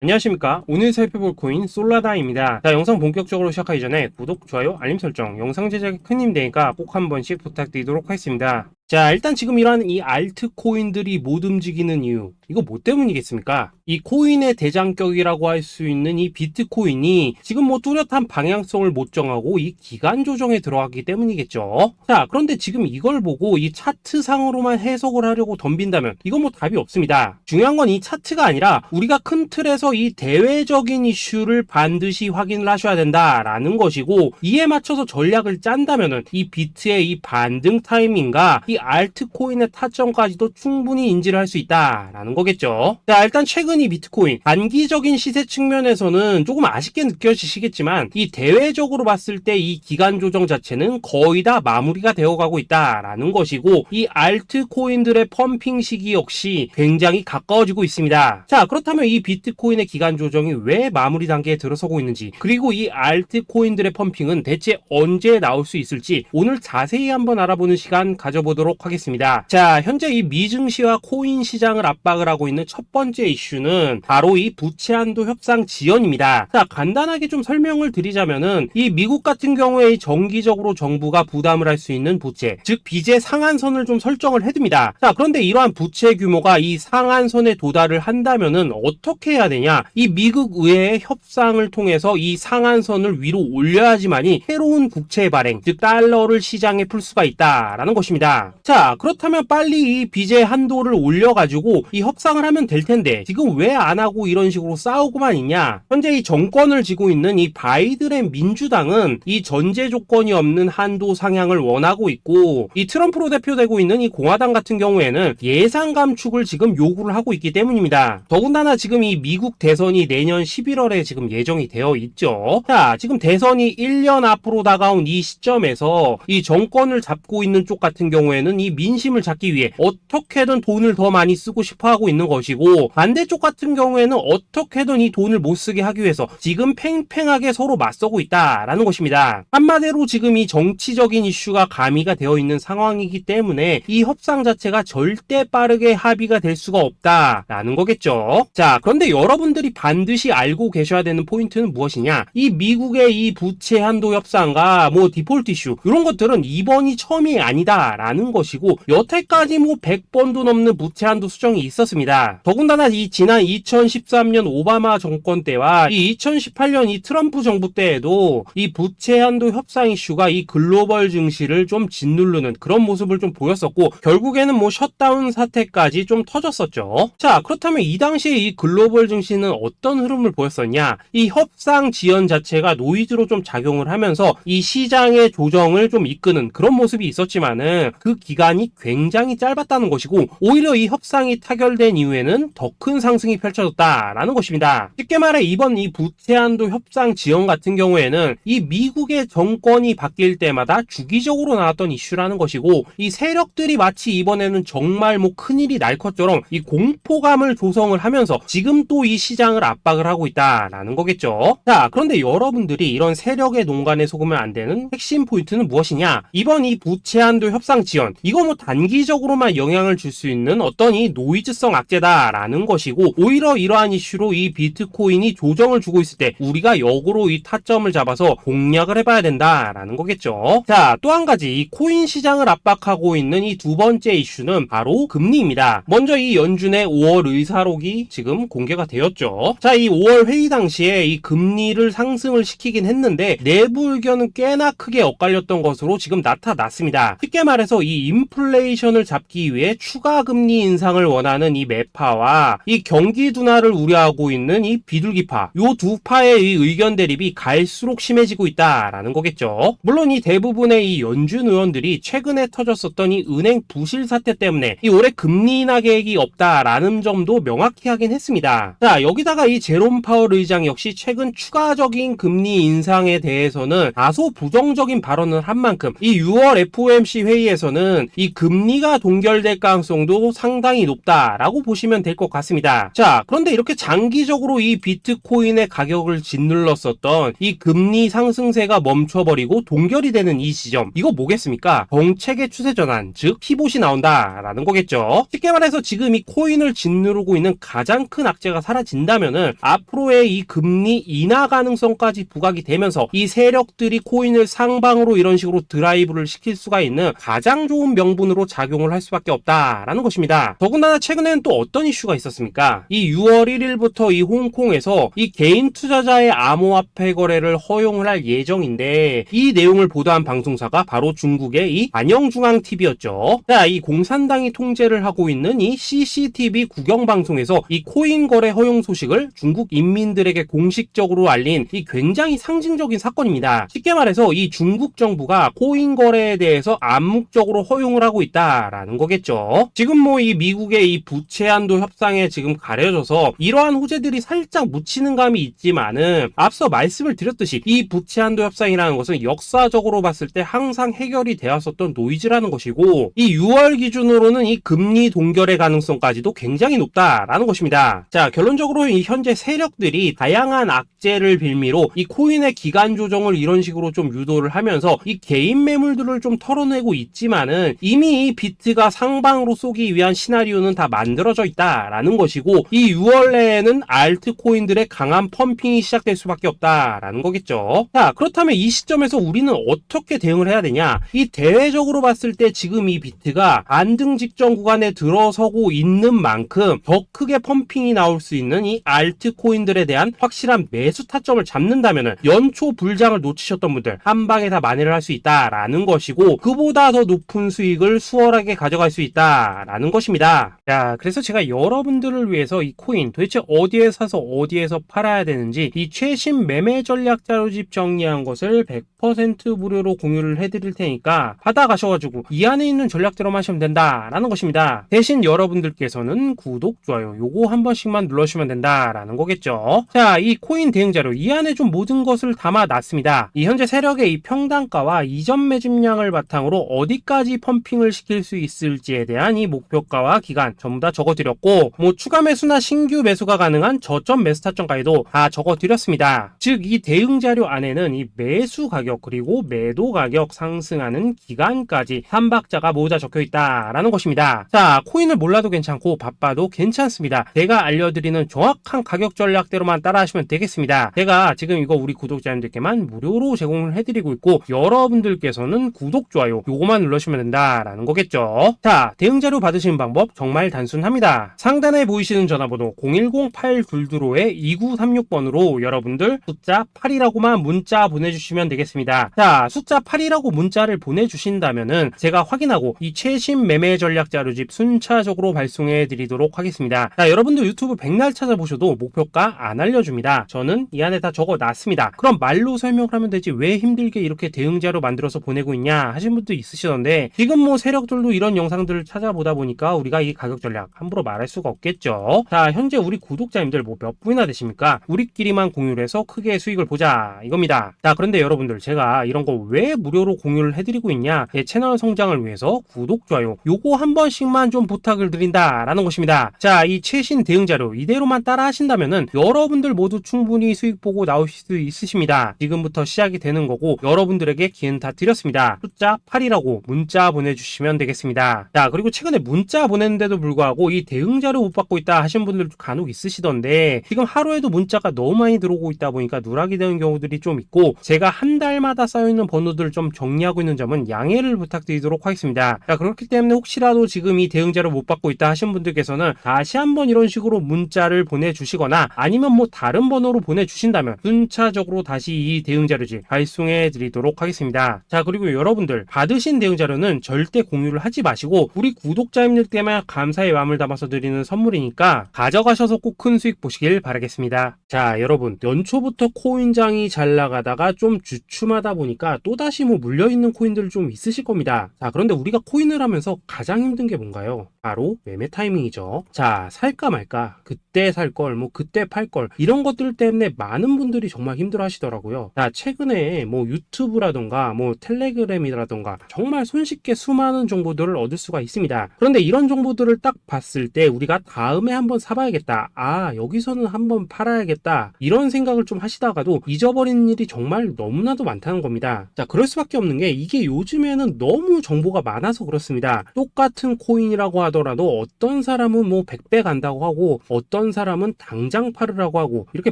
안녕하십니까. 오늘 살펴볼 코인 솔라다입니다. 자, 영상 본격적으로 시작하기 전에 구독, 좋아요, 알림 설정, 영상 제작에 큰 힘이 되니까 꼭 한 번씩 부탁드리도록 하겠습니다. 자, 일단 지금 이러한 이 알트코인들이 못 움직이는 이유, 이거 뭐 때문이겠습니까? 이 코인의 대장격이라고 할 수 있는 이 비트코인이 지금 뭐 뚜렷한 방향성을 못 정하고 이 기간 조정에 들어가기 때문이겠죠. 자, 그런데 지금 이걸 보고 이 차트상으로만 해석을 하려고 덤빈다면 이건 뭐 답이 없습니다. 중요한 건 이 차트가 아니라 우리가 큰 틀에서 이 대외적인 이슈를 반드시 확인을 하셔야 된다라는 것이고, 이에 맞춰서 전략을 짠다면은 이 비트의 이 반등 타이밍과 이 알트코인의 타점까지도 충분히 인지를 할 수 있다라는 거겠죠. 자, 일단 최근 이 비트코인 단기적인 시세 측면에서는 조금 아쉽게 느껴지시겠지만 이 대외적으로 봤을 때 이 기간 조정 자체는 거의 다 마무리가 되어가고 있다라는 것이고, 이 알트코인들의 펌핑 시기 역시 굉장히 가까워지고 있습니다. 자, 그렇다면 이 비트코인의 기간 조정이 왜 마무리 단계에 들어서고 있는지, 그리고 이 알트코인들의 펌핑은 대체 언제 나올 수 있을지 오늘 자세히 한번 알아보는 시간 가져보도록 하겠습니다. 자, 현재 이 미증시와 코인 시장을 압박을 하고 있는 첫 번째 이슈는 바로 이 부채 한도 협상 지연입니다. 자, 간단하게 좀 설명을 드리자면은 이 미국 같은 경우에 정기적으로 정부가 부담을 할 수 있는 부채, 즉 빚의 상한선을 좀 설정을 해둡니다. 자, 그런데 이러한 부채 규모가 이 상한선에 도달을 한다면은 어떻게 해야 되냐? 이 미국 의회의 협상을 통해서 이 상한선을 위로 올려야지만이 새로운 국채 발행, 즉 달러를 시장에 풀 수가 있다라는 것입니다. 자, 그렇다면 빨리 이 빚의 한도를 올려가지고 이 협상을 하면 될 텐데 지금 왜 안 하고 이런 식으로 싸우고만 있냐? 현재 이 정권을 쥐고 있는 이 바이든의 민주당은 이 전제 조건이 없는 한도 상향을 원하고 있고, 이 트럼프로 대표되고 있는 이 공화당 같은 경우에는 예산 감축을 지금 요구를 하고 있기 때문입니다. 더군다나 지금 이 미국 대선이 내년 11월에 지금 예정이 되어 있죠. 자, 지금 대선이 1년 앞으로 다가온 이 시점에서 이 정권을 잡고 있는 쪽 같은 경우에는 이 민심을 잡기 위해 어떻게든 돈을 더 많이 쓰고 싶어 하고 있는 것이고, 반대쪽 같은 경우에는 어떻게든 이 돈을 못 쓰게 하기 위해서 지금 팽팽하게 서로 맞서고 있다라는 것입니다. 한마디로 지금 이 정치적인 이슈가 가미가 되어 있는 상황이기 때문에 이 협상 자체가 절대 빠르게 합의가 될 수가 없다라는 거겠죠. 자, 그런데 여러분들이 반드시 알고 계셔야 되는 포인트는 무엇이냐? 이 미국의 이 부채 한도 협상과 뭐 디폴트 이슈, 이런 것들은 이번이 처음이 아니다라는 것이고, 여태까지 뭐 100번도 넘는 부채 한도 수정이 있었습니다. 더군다나 이 지난 2013년 오바마 정권 때와 이 2018년 이 트럼프 정부 때에도 이 부채 한도 협상 이슈가 이 글로벌 증시를 좀 짓누르는 그런 모습을 좀 보였었고, 결국에는 뭐 셧다운 사태까지 좀 터졌었죠. 자, 그렇다면 이 당시에 이 글로벌 증시는 어떤 흐름을 보였었냐? 이 협상 지연 자체가 노이즈로 좀 작용을 하면서 이 시장의 조정을 좀 이끄는 그런 모습이 있었지만은 그 기간이 굉장히 짧았다는 것이고, 오히려 이 협상이 타결된 이후에는 더 큰 상승이 펼쳐졌다라는 것입니다. 쉽게 말해 이번 이 부채 한도 협상 지연 같은 경우에는 이 미국의 정권이 바뀔 때마다 주기적으로 나왔던 이슈라는 것이고, 이 세력들이 마치 이번에는 정말 뭐 큰일이 날 것처럼 이 공포감을 조성을 하면서 지금 또 이 시장을 압박을 하고 있다라는 거겠죠. 자, 그런데 여러분들이 이런 세력의 농간에 속으면 안 되는 핵심 포인트는 무엇이냐? 이번 이 부채 한도 협상 지연, 이거 뭐 단기적으로만 영향을 줄 수 있는 어떤 이 노이즈성 악재다라는 것이고, 오히려 이러한 이슈로 이 비트코인이 조정을 주고 있을 때 우리가 역으로 이 타점을 잡아서 공략을 해봐야 된다라는 거겠죠. 자, 또 한 가지 이 코인 시장을 압박하고 있는 이 두 번째 이슈는 바로 금리입니다. 먼저 이 연준의 5월 의사록이 지금 공개가 되었죠. 자, 이 5월 회의 당시에 이 금리를 상승을 시키긴 했는데 내부 의견은 꽤나 크게 엇갈렸던 것으로 지금 나타났습니다. 쉽게 말해서 이 인플레이션을 잡기 위해 추가 금리 인상을 원하는 이 매파와 이 경기 둔화를 우려하고 있는 이 비둘기파, 요 두 파의 이 의견 대립이 갈수록 심해지고 있다라는 거겠죠. 물론 이 대부분의 이 연준 의원들이 최근에 터졌었던 이 은행 부실 사태 때문에 이 올해 금리 인하 계획이 없다라는 점도 명확히 하긴 했습니다. 자, 여기다가 이 제롬 파월 의장 역시 최근 추가적인 금리 인상에 대해서는 다소 부정적인 발언을 한 만큼 이 6월 FOMC 회의에서는 이유는 이 금리가 동결될 가능성도 상당히 높다라고 보시면 될 것 같습니다. 자, 그런데 이렇게 장기적으로 이 비트코인의 가격을 짓눌렀었던 이 금리 상승세가 멈춰버리고 동결이 되는 이 시점, 이거 뭐겠습니까? 정책의 추세 전환, 즉 피봇이 나온다라는 거겠죠. 쉽게 말해서 지금 이 코인을 짓누르고 있는 가장 큰 악재가 사라진다면은 앞으로의 이 금리 인하 가능성까지 부각이 되면서 이 세력들이 코인을 상방으로 이런 식으로 드라이브를 시킬 수가 있는 가장 좋은 명분으로 작용을 할 수밖에 없다라는 것입니다. 더군다나 최근에는 또 어떤 이슈가 있었습니까? 이 6월 1일부터 이 홍콩에서 이 개인 투자자의 암호화폐 거래를 허용을 할 예정인데, 이 내용을 보도한 방송사가 바로 중국의 이 안영중앙TV였죠. 자, 이 공산당이 통제를 하고 있는 이 CCTV 국영방송에서 이 코인 거래 허용 소식을 중국 인민들에게 공식적으로 알린 이 굉장히 상징적인 사건입니다. 쉽게 말해서 이 중국 정부가 코인 거래에 대해서 암묵적으로 허용을 하고 있다라는 거겠죠. 지금 뭐 이 미국의 이 부채 한도 협상에 지금 가려져서 이러한 호재들이 살짝 묻히는 감이 있지만은, 앞서 말씀을 드렸듯이 이 부채 한도 협상이라는 것은 역사적으로 봤을 때 항상 해결이 되었었던 노이즈라는 것이고, 이 6월 기준으로는 이 금리 동결의 가능성까지도 굉장히 높다라는 것입니다. 자, 결론적으로 이 현재 세력들이 다양한 악재를 빌미로 이 코인의 기간 조정을 이런 식으로 좀 유도를 하면서 이 개인 매물들을 좀 털어내고 있지만은, 이미 이 비트가 상방으로 쏘기 위한 시나리오는 다 만들어져 있다라는 것이고, 이 6월 내에는 알트코인들의 강한 펌핑이 시작될 수밖에 없다라는 거겠죠. 자, 그렇다면 이 시점에서 우리는 어떻게 대응을 해야 되냐? 이 대외적으로 봤을 때 지금 이 비트가 안등 직전 구간에 들어서고 있는 만큼 더 크게 펌핑이 나올 수 있는 이 알트코인들에 대한 확실한 매수 타점을 잡는다면은 연초 불장을 놓치셨던 분들 한 방에 다 만회를 할 수 있다라는 것이고, 그보다 더 높은 수익을 수월하게 가져갈 수 있다라는 것입니다. 자, 그래서 제가 여러분들을 위해서 이 코인 도대체 어디에 사서 어디에서 팔아야 되는지 이 최신 매매 전략 자료집 정리한 것을 100% 무료로 공유를 해드릴 테니까 받아가셔가지고 이 안에 있는 전략대로만 하시면 된다라는 것입니다. 대신 여러분들께서는 구독, 좋아요 요거 한 번씩만 눌러주시면 된다라는 거겠죠. 자, 이 코인 대응 자료 이 안에 좀 모든 것을 담아놨습니다. 이 현재 세력의 이 평단가와 이전 매집량을 바탕으로 어디까지 펌핑을 시킬 수 있을지에 대한 이 목표가와 기간 전부 다 적어드렸고, 뭐 추가 매수나 신규 매수가 가능한 저점 매수 타점까지도 다 적어드렸습니다. 즉 이 대응 자료 안에는 이 매수 가격 그리고 매도 가격 상승하는 기간까지 3박자가 모두 다 적혀있다라는 것입니다. 자, 코인을 몰라도 괜찮고 바빠도 괜찮습니다. 제가 알려드리는 정확한 가격 전략대로만 따라하시면 되겠습니다. 제가 지금 이거 우리 구독자님들께만 무료로 제공을 해드리고 있고, 여러분들께서는 구독, 좋아요 요거만 눌러주시면 된다라는 거겠죠. 자, 대응 자료 받으시는 방법 정말 단순합니다. 상단에 보이시는 전화번호 010-822-2936번으로 여러분들 숫자 8이라고만 문자 보내주시면 되겠습니다. 자, 숫자 8이라고 문자를 보내주신다면은 제가 확인하고 이 최신 매매 전략 자료집 순차적으로 발송해 드리도록 하겠습니다. 자, 여러분들 유튜브 백날 찾아보셔도 목표가 안 알려줍니다. 저는 이 안에 다 적어놨습니다. 그럼 말로 설명을 하면 되지 왜 힘들게 이렇게 대응 자료 만들어서 보내고 있냐 하신 분도 있으시던데, 지금 뭐 세력들도 이런 영상들을 찾아보다 보니까 우리가 이 가격 전략 함부로 말할 수가 없겠죠. 자, 현재 우리 구독자님들 뭐 몇 분이나 되십니까? 우리끼리만 공유를 해서 크게 수익을 보자 이겁니다. 자, 그런데 여러분들 제가 이런 거 왜 무료로 공유를 해드리고 있냐? 제 채널 성장을 위해서 구독, 좋아요 요거 한 번씩만 좀 부탁을 드린다라는 것입니다. 자, 이 최신 대응 자료 이대로만 따라 하신다면은 여러분들 모두 충분히 수익 보고 나오실 수 있으십니다. 지금부터 시작이 되는 거고, 여러분들에게 기회는 다 드렸습니다. 숫자 8이라고 문자 보내주시면 되겠습니다. 자, 그리고 최근에 문자 보냈는데도 불구하고 이 대응 자료 못 받고 있다 하신 분들도 간혹 있으시던데, 지금 하루에도 문자가 너무 많이 들어오고 있다 보니까 누락이 되는 경우들이 좀 있고, 제가 한 달마다 쌓여있는 번호들을 좀 정리하고 있는 점은 양해를 부탁드리도록 하겠습니다. 자, 그렇기 때문에 혹시라도 지금 이 대응 자료 못 받고 있다 하신 분들께서는 다시 한번 이런 식으로 문자를 보내주시거나 아니면 뭐 다른 번호로 보내주신다면 순차적으로 다시 이 대응 자료지 발송해 드리도록 하겠습니다. 자, 그리고 여러분들 받으신 대응 자료는 절대 공유를 하지 마시고 우리 구독자님들께만 감사의 마음을 담아서 드리는 선물이니까 가져가셔서 꼭 큰 수익 보시길 바라겠습니다. 자, 여러분 연초부터 코인장이 잘 나가다가 좀 주춤하다 보니까 또다시 뭐 물려있는 코인들 좀 있으실 겁니다. 자, 그런데 우리가 코인을 하면서 가장 힘든 게 뭔가요? 바로 매매 타이밍이죠. 자, 살까 말까, 그때 살 걸, 뭐 그때 팔 걸, 이런 것들 때문에 많은 분들이 정말 힘들어 하시더라고요. 자, 최근에 뭐 유튜브라던가 뭐 텔레그램이라던가 정말 손쉽게 수많은 정보들을 얻을 수가 있습니다. 그런데 이런 정보들을 딱 봤을 때 우리가 다음에 한번 사봐야겠다, 아 여기서는 한번 팔아야겠다, 이런 생각을 좀 하시다가도 잊어버리는 일이 정말 너무나도 많다는 겁니다. 자, 그럴 수밖에 없는 게 이게 요즘에는 너무 정보가 많아서 그렇습니다. 똑같은 코인이라고 하더라도 어떤 사람은 뭐 100배 간다고 하고 어떤 사람은 당장 팔으라고 하고, 이렇게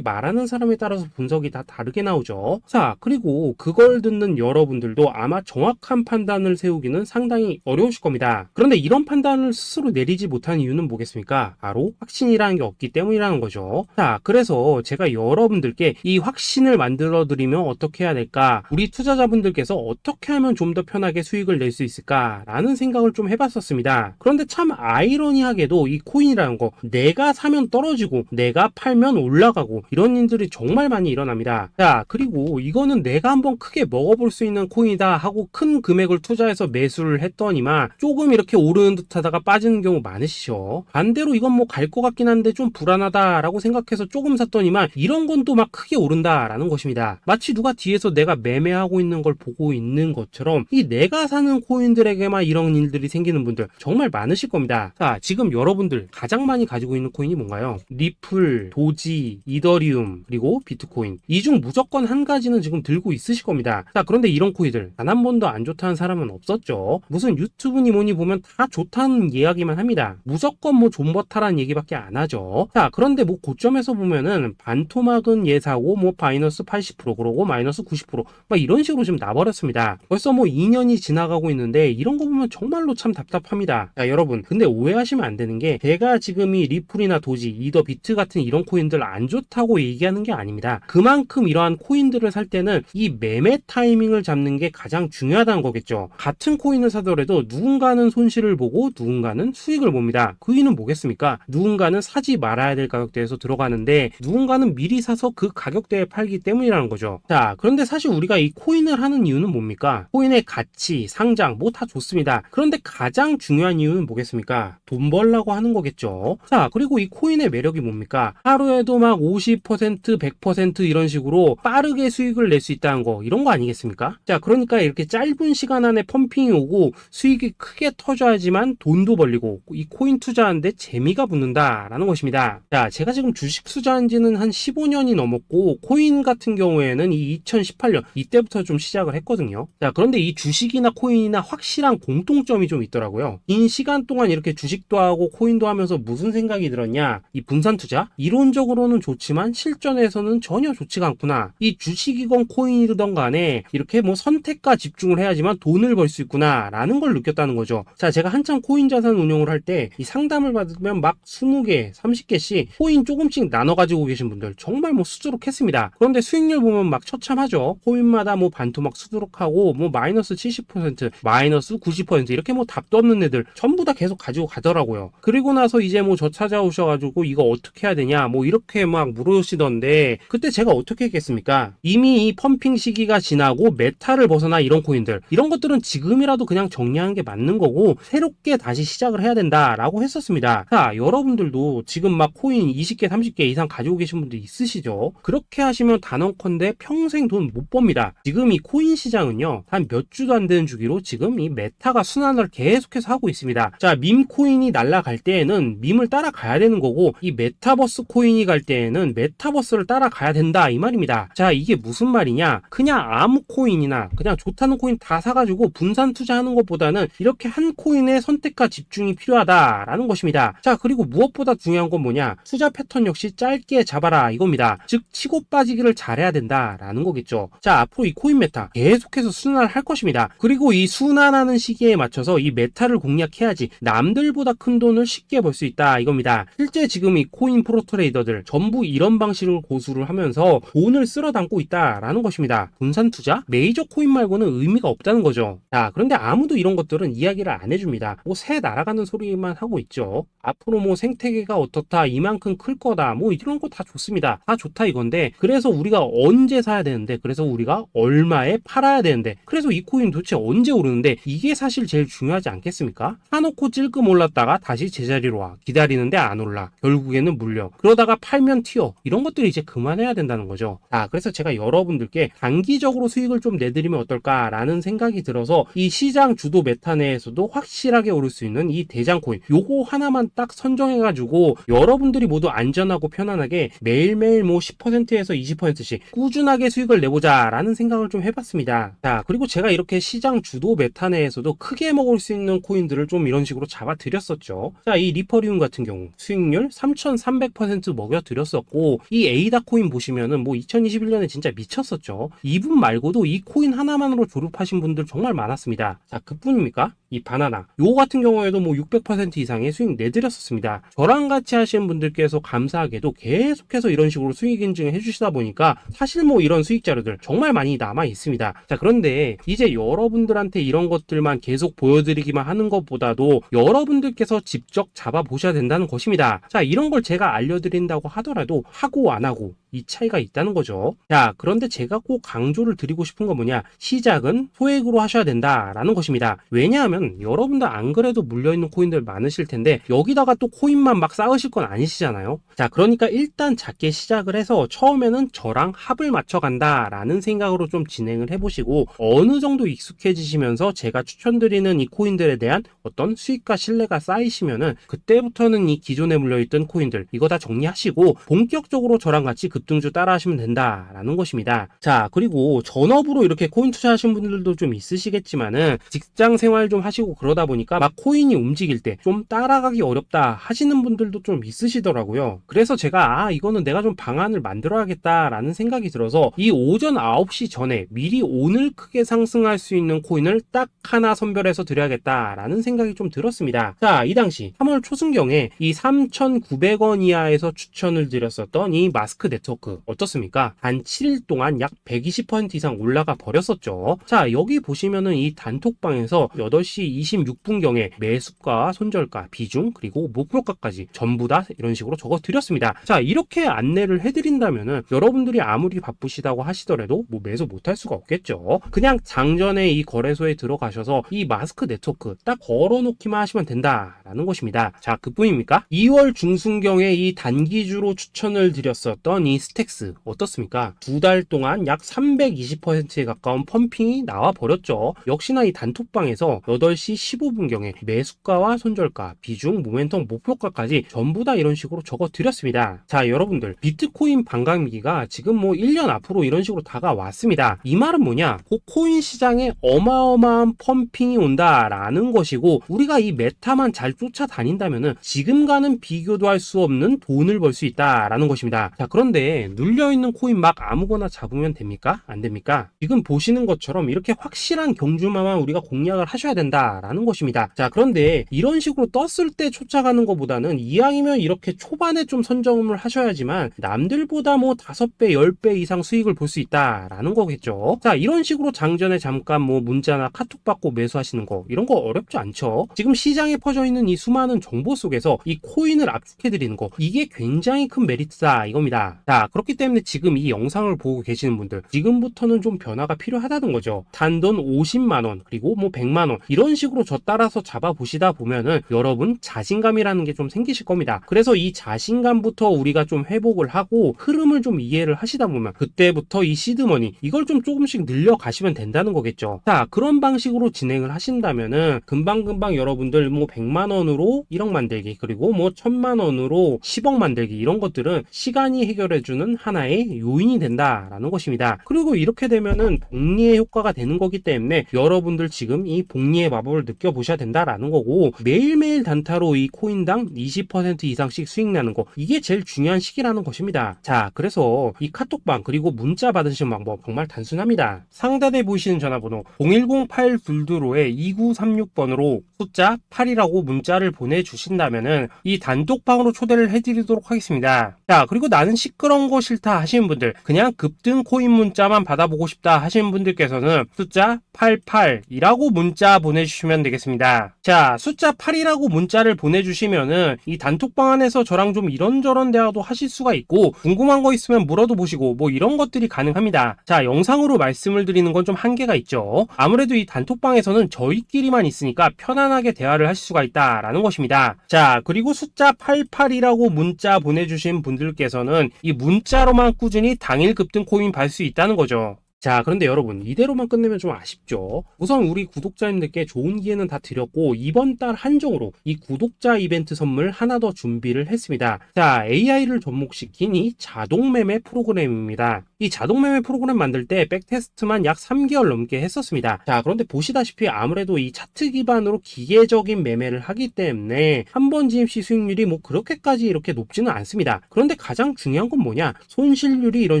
말하는 사람에 따라서 분석이 다 다르게 나오죠. 자, 그리고 그걸 듣는 여러분들도 아마 정확한 판단을 세우기는 상당히 어려우실 겁니다. 그런데 이런 판단을 스스로 내리지 못한 이유는 뭐겠습니까? 바로 확신이라는 게 없기 때문이라는 거죠. 자, 그래서 제가 여러분들께 이 확신을 만들어 드리면 어떻게 해야 될까, 우리 투자자분들께서 어떻게 하면 좀 더 편하게 수익을 낼 수 있을까 라는 생각을 좀 해봤었습니다. 그런데 참 아이러니하게도 이 코인이라는 거, 내가 사면 떨어지고 내가 팔면 올라가고 이런 일들이 정말 많이 일어납니다. 자, 그리고 이거는 내가 한번 크게 먹어볼 수 있는 코인이다 하고 큰 금액을 투자해서 매수를 했더니만 조금 이렇게 오르는 듯 하다가 빠지는 경우 많으시죠. 반대로 이건 뭐 갈 것 같긴 한데 좀 불안하다 라고 생각해서 조금 샀더니만 이런 건 또 막 크게 오른다 라는 것입니다. 마치 누가 뒤에서 내가 매매하고 있는 걸 보고 있는 것처럼 이 내가 사는 코인들에게만 이런 일들이 생기는 분들 정말 많으실 겁니다. 자, 지금 여러분들 가장 많이 가지고 있는 코인이 뭔가요? 리플, 도지, 이더리움, 그리고 비트코인. 이 중 무조건 한 가지는 지금 들고 있으실 겁니다. 자, 그런데 이런 코인들 단 한 번도 안 좋다는 사람은 없었죠. 무슨 유튜브니 뭐니 보면 다 좋다는 이야기만 합니다. 무조건 뭐 존버타라는 얘기밖에 안 하죠. 자, 그런데 뭐 고점에서 보면은 반토막은 예사고 뭐 마이너스 80% 그러고 마이너스 90% 막 이런 식으로 지금 나버렸습니다. 벌써 뭐 2년이 지나가고 있는데 이런 거 보면 정말로 참 답답합니다. 자, 여러분 근데 오해하시면 안 되는 게 제가 지금 이 리플이나 도지, 이더, 비트 같은 이런 코인들 안 좋다고 얘기하는 게 아닙니다. 그만큼 이러한 코인들을 살 때는 이 매매 타이밍을 잡는 게 가장 중요하다는 거겠죠. 같은 코인을 사더라도 누군가는 손실을 보고 누군가는 수익을 봅니다. 그 이유는 뭐겠습니까? 누군가는 사지 말아야 될 가격대에서 들어가는데 누군가는 미리 사서 그 가격대에 팔기 때문이라는 거죠. 자, 그런데 사실 우리가 이 코인을 하는 이유는 뭡니까? 코인의 가치, 상장 뭐 다 좋습니다. 그런데 가장 중요한 이유는 뭐겠습니까? 돈 벌라고 하는 거겠죠. 자, 그리고 이 코인의 매력이 뭡니까? 하루에도 막 50%, 100% 이런 식으로 빠르게 수익을 낼 수 있다는 거, 이런 거 아니겠습니까? 자, 그러니까 이렇게 짧은 시간 안에 펌핑이 오고 수익이 크게 터져야지만 돈도 벌리고 이 코인 투자하는데 재미가 붙는다라는 것입니다. 자, 제가 지금 주식 투자한 지는 한 15년이 넘었고 코인 같은 경우에는 이 2018년 이때부터 좀 시작을 했거든요. 자, 그런데 이 주식이나 코인이나 확실한 공통점이 좀 있더라고요. 긴 시간 동안 이렇게 주식도 하고 코인도 하면서 무슨 생각이 들었냐, 이 분산 투자 이론적으로는 좋지만 실전에서는 전혀 좋지가 않구나, 이 주식이건 코인이든 간에 이렇게 뭐 선택과 집중을 해야지만 돈을 벌 수 있구나 라는 걸 느꼈다는 거죠. 자, 제가 한참 코인 자산 운용을 할 때 이 상담을 받으면 막 20개 30개씩 코인 조금씩 나눠 가지고 계신 분들 정말 뭐 수두룩했습니다. 그런데 수익률 보면 막 처참하죠. 코인마다 뭐 반토막 수두룩하고 뭐 마이너스 70% 마이너스 90% 이렇게 뭐 답도 없는 애들 전부 다 계속 가지고 가더라고요. 그리고 나서 이제 뭐 저 찾아오셔가지고 이거 어떻게 해야 되냐 뭐 이렇게 막 물으시던데 그때 제가 어떻게 했겠습니까? 이미 이 펌핑 시기가 지나고 메타를 벗어나 이런 코인들 이런 것들은 지금이라도 그냥 정리하는 게 맞는 거고 새롭게 다시 시작을 해야 된다라고 했었습니다. 자, 여러분들도 지금 막 코인 20개 30개 이상 가지고 계신 분들 있으시죠? 그렇게 하시면 단언컨대 평생 돈 못 법니다. 지금 이 코인 시장은요 한 몇 주도 안 되는 주기로 지금 이 메타가 순환을 계속해서 하고 있습니다. 자, 밈 코인이 날아갈 때에는 밈을 따라가야 되는 거고 이 메타버스 코인이 갈 때에는 메타버스를 따라가야 된다 이 말입니다. 자, 이게 무슨 말이냐, 그냥 아무 코인이나 그냥 좋다는 코인 다 사가지고 분산 투자하는 것보다는 이렇게 한 코인에 선택과 집중이 필요하다라는 것입니다. 자, 그리고 무엇보다 중요한 건 뭐냐, 투자 패턴 역시 짧게 잡아라 이겁니다. 즉 치고 빠지기를 잘해야 된다라는 거겠죠. 자, 앞으로 이 코인 메타 계속해서 순환을 할 것입니다. 그리고 이 순환하는 시기에 맞춰서 이 메타를 공략해야지 남들보다 큰 돈을 쉽게 벌 수 있다 이겁니다. 실제 지금 이 코인 프로 트레이더들 전부 이런 방식을 고수를 하면서 돈을 쓸어 담고 있다라는 것입니다. 분산 투자? 메이저 코인 말고는 의미가 없다는 거죠. 자, 그런데 아무도 이런 것들은 이야기를 안 해줍니다. 뭐 새 날아가는 소리만 하고 있죠. 앞으로 뭐 생태계가 어떻다, 이만큼 클 거다, 뭐 이런 거 다 좋습니다. 다 좋다 이건데 그래서 우리가 언제 사야 되는데, 그래서 우리가 얼마에 팔아야 되는데, 그래서 이 코인 도대체 언제 오르는데, 이게 사실 제일 중요하지 않겠습니까? 사놓고 찔끔 올랐다가 다시 제자리로 와. 기다리는데 안 올라. 결국에는 물려. 그러다가 팔면 튀어. 이런 것들이 이제 그만해야 된다는 거죠. 그래서 제가 여러분들께 단기적으로 수익을 좀 내드리면 어떨까라는 생각이 들어서 이 시장 주도 메타 내에서도 확실하게 오를 수 있는 이 대장코인 요거 하나만 딱 선정해가지고 여러분들이 모두 안전하고 편안하게 매일매일 뭐 10%에서 20%씩 꾸준하게 수익을 내보자 라는 생각을 좀 해봤습니다. 자, 그리고 제가 이렇게 시장 주도 메타 내에서도 크게 먹을 수 있는 코인들을 좀 이런 식으로 잡아드렸었죠. 자, 이 리퍼리움 같은 경우 수익률 3300% 먹여드렸었고, 이 에이다 코인 보시면은 뭐 2021년에 진짜 미쳤었죠. 이분 말고도 이 코인 하나만으로 졸업하신 분들 정말 많았습니다. 자, 그뿐입니까? 이 바나나 요거 같은 경우에도 뭐 600% 이상의 수익 내드렸었습니다. 저랑 같이 하시는 분들께서 감사하게도 계속해서 이런 식으로 수익 인증을 해주시다 보니까 사실 뭐 이런 수익 자료들 정말 많이 남아 있습니다. 자, 그런데 이제 여러분들한테 이런 것들만 계속 보여드리기만 하는 것보다도 여러분들께서 직접 잡아보셔야 된다는 것입니다. 자, 이런 걸 제가 알려드린다고 하더라도 하고 안 하고 이 차이가 있다는 거죠. 자, 그런데 제가 꼭 강조를 드리고 싶은 건 뭐냐, 시작은 소액으로 하셔야 된다라는 것입니다. 왜냐하면 여러분들 안 그래도 물려있는 코인들 많으실 텐데 여기다가 또 코인만 막 쌓으실 건 아니시잖아요. 자, 그러니까 일단 작게 시작을 해서 처음에는 저랑 합을 맞춰간다 라는 생각으로 좀 진행을 해보시고, 어느 정도 익숙해지시면서 제가 추천드리는 이 코인들에 대한 어떤 수익과 신뢰가 쌓이시면은 그때부터는 이 기존에 물려있던 코인들 이거 다 정리하시고 본격적으로 저랑 같이 급등주 따라 하시면 된다라는 것입니다. 자, 그리고 전업으로 이렇게 코인 투자하시는 분들도 좀 있으시겠지만은 직장 생활 좀 하시고 그러다 보니까 막 코인이 움직일 때 좀 따라가기 어렵다 하시는 분들도 좀 있으시더라고요. 그래서 제가 이거는 내가 좀 방안을 만들어야겠다라는 생각이 들어서 이 오전 9시 전에 미리 오늘 크게 상승할 수 있는 코인을 딱 하나 선별해서 드려야겠다라는 생각이 좀 들었습니다. 자, 이 당시 3월 초순경에 이 3,900원 이하에서 추천을 드렸었던 이 마스크 네트워크 어떻습니까? 단 7일 동안 약 120% 이상 올라가 버렸었죠. 자, 여기 보시면은 이 단톡방에서 8시 26분경에 매수가, 손절가, 비중, 그리고 목표가까지 전부 다 이런 식으로 적어 드렸습니다. 자, 이렇게 안내를 해드린다면은 여러분들이 아무리 바쁘시다고 하시더라도 뭐 매수 못할 수가 없겠죠. 그냥 장전에 이 거래소에 들어가셔서 이 마스크 네트워크 딱 걸어놓기만 하시면 된다라는 것입니다. 자, 그뿐입니까? 2월 중순경에 이 단기주로 추천을 드렸었던 이 스택스 어떻습니까? 2달 동안 약 320%에 가까운 펌핑이 나와 버렸죠. 역시나 이 단톡방에서 8시 15분경에 매수가와 손절가, 비중, 모멘텀, 목표가까지 전부 다 이런 식으로 적어 드렸습니다. 자, 여러분들 비트코인 반감기가 지금 뭐 1년 앞으로 이런 식으로 다가왔습니다. 이 말은 뭐냐? 그 코인 시장에 어마어마한 펌핑이 온다라는 것이고, 우리가 이 메타만 잘 쫓아다닌다면은 지금과는 비교도 할 수 없는 돈을 벌 수 있다라는 것입니다. 자, 그런데 눌려있는 코인 막 아무거나 잡으면 됩니까? 안 됩니까? 지금 보시는 것처럼 이렇게 확실한 경주마만 우리가 공략을 하셔야 된다라는 것입니다. 자, 그런데 이런 식으로 떴을 때 쫓아가는 것보다는 이왕이면 이렇게 초반에 좀 선점을 하셔야지만 남들보다 뭐 5배, 10배 이상 수익을 볼 수 있다라는 거겠죠. 자, 이런 식으로 장전에 잠깐 뭐 문자나 카톡 받고 매수하시는 거 이런 거 어렵지 않죠. 지금 시장에 퍼져 있는 이 수많은 정보 속에서 이 코인을 압축해 드리는 거 이게 굉장히 큰 메리트다 이겁니다. 자, 그렇기 때문에 지금 이 영상을 보고 계시는 분들 지금부터는 좀 변화가 필요하다는 거죠. 단돈 50만원 그리고 뭐 100만원 이런 식으로 저 따라서 잡아보시다 보면은 여러분 자신감이라는 게 좀 생기실 겁니다. 그래서 이 자신감부터 우리가 좀 회복을 하고 흐름을 좀 이해를 하시다 보면 그때부터 이 시드머니 이걸 좀 조금씩 늘려가시면 된다는 거겠죠. 자, 그런 방식으로 진행을 하신다면은 금방금방 여러분들 뭐 100만원으로 1억 만들기 그리고 뭐 1000만원으로 10억 만들기 이런 것들은 시간이 해결해주는 하나의 요인이 된다라는 것입니다. 그리고 이렇게 되면은 복리의 효과가 되는 거기 때문에 여러분들 지금 이 복리의 마법을 느껴보셔야 된다라는 거고, 매일매일 단타로 이 코인당 20% 이상씩 수익 나는 거 이게 제일 중요한 시기라는 것입니다. 자, 그래서 이 카톡방 그리고 문자 받으시는 방법 정말 단순합니다. 상단에 보이시는 전화번호 010-822-2936번으로 숫자 8이라고 문자를 보내주신다면은 이 단톡방으로 초대를 해드리도록 하겠습니다. 자, 그리고 나는 시끄러운 이런 거 싫다 하시는 분들, 그냥 급등 코인 문자만 받아보고 싶다 하시는 분들께서는 숫자 88이라고 문자 보내주시면 되겠습니다. 자, 숫자 8이라고 문자를 보내주시면은 이 단톡방 안에서 저랑 좀 이런저런 대화도 하실 수가 있고, 궁금한 거 있으면 물어도 보시고 뭐 이런 것들이 가능합니다. 자, 영상으로 말씀을 드리는 건 좀 한계가 있죠. 아무래도 이 단톡방에서는 저희끼리만 있으니까 편안하게 대화를 하실 수가 있다라는 것입니다. 자, 그리고 숫자 88이라고 문자 보내주신 분들께서는 이 문자로만 꾸준히 당일 급등 코인 받을 수 있다는 거죠. 자, 그런데 여러분, 이대로만 끝내면 좀 아쉽죠. 우선 우리 구독자님들께 좋은 기회는 다 드렸고, 이번 달 한정으로 이 구독자 이벤트 선물 하나 더 준비를 했습니다. 자, AI를 접목시킨 이 자동 매매 프로그램입니다. 이 자동 매매 프로그램 만들 때 백테스트만 약 3개월 넘게 했었습니다. 자, 그런데 보시다시피 아무래도 이 차트 기반으로 기계적인 매매를 하기 때문에 한 번 지입 시 수익률이 뭐 그렇게까지 이렇게 높지는 않습니다. 그런데 가장 중요한 건 뭐냐? 손실률이 이런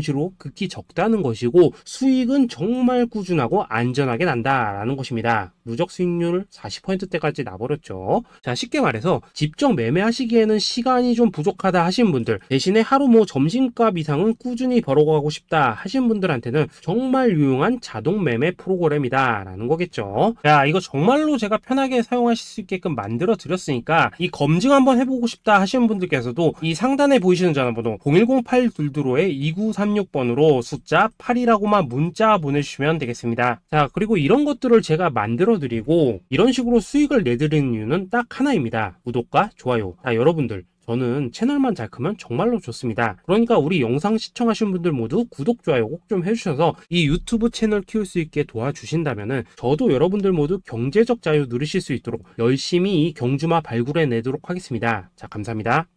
식으로 극히 적다는 것이고, 수익은 정말 꾸준하고 안전하게 난다라는 것입니다. 누적 수익률 40%대까지 나버렸죠. 자, 쉽게 말해서 직접 매매하시기에는 시간이 좀 부족하다 하시는 분들, 대신에 하루 뭐 점심값 이상은 꾸준히 벌어가고 싶다 하시는 분들한테는 정말 유용한 자동 매매 프로그램이다 라는 거겠죠. 자, 이거 정말로 제가 편하게 사용하실 수 있게끔 만들어 드렸으니까 이 검증 한번 해보고 싶다 하시는 분들께서도 이 상단에 보이시는 전화번호 010-822-2936번으로 숫자 8이라고만 문자 보내주시면 되겠습니다. 자, 그리고 이런 것들을 제가 만들어 드리고 이런 식으로 수익을 내드리는 이유는 딱 하나입니다. 구독과 좋아요. 자, 여러분들, 저는 채널만 잘 크면 정말로 좋습니다. 그러니까 우리 영상 시청하시는 분들 모두 구독, 좋아요 꼭 좀 해주셔서 이 유튜브 채널 키울 수 있게 도와주신다면은 저도 여러분들 모두 경제적 자유 누리실 수 있도록 열심히 이 경주마 발굴해 내도록 하겠습니다. 자, 감사합니다.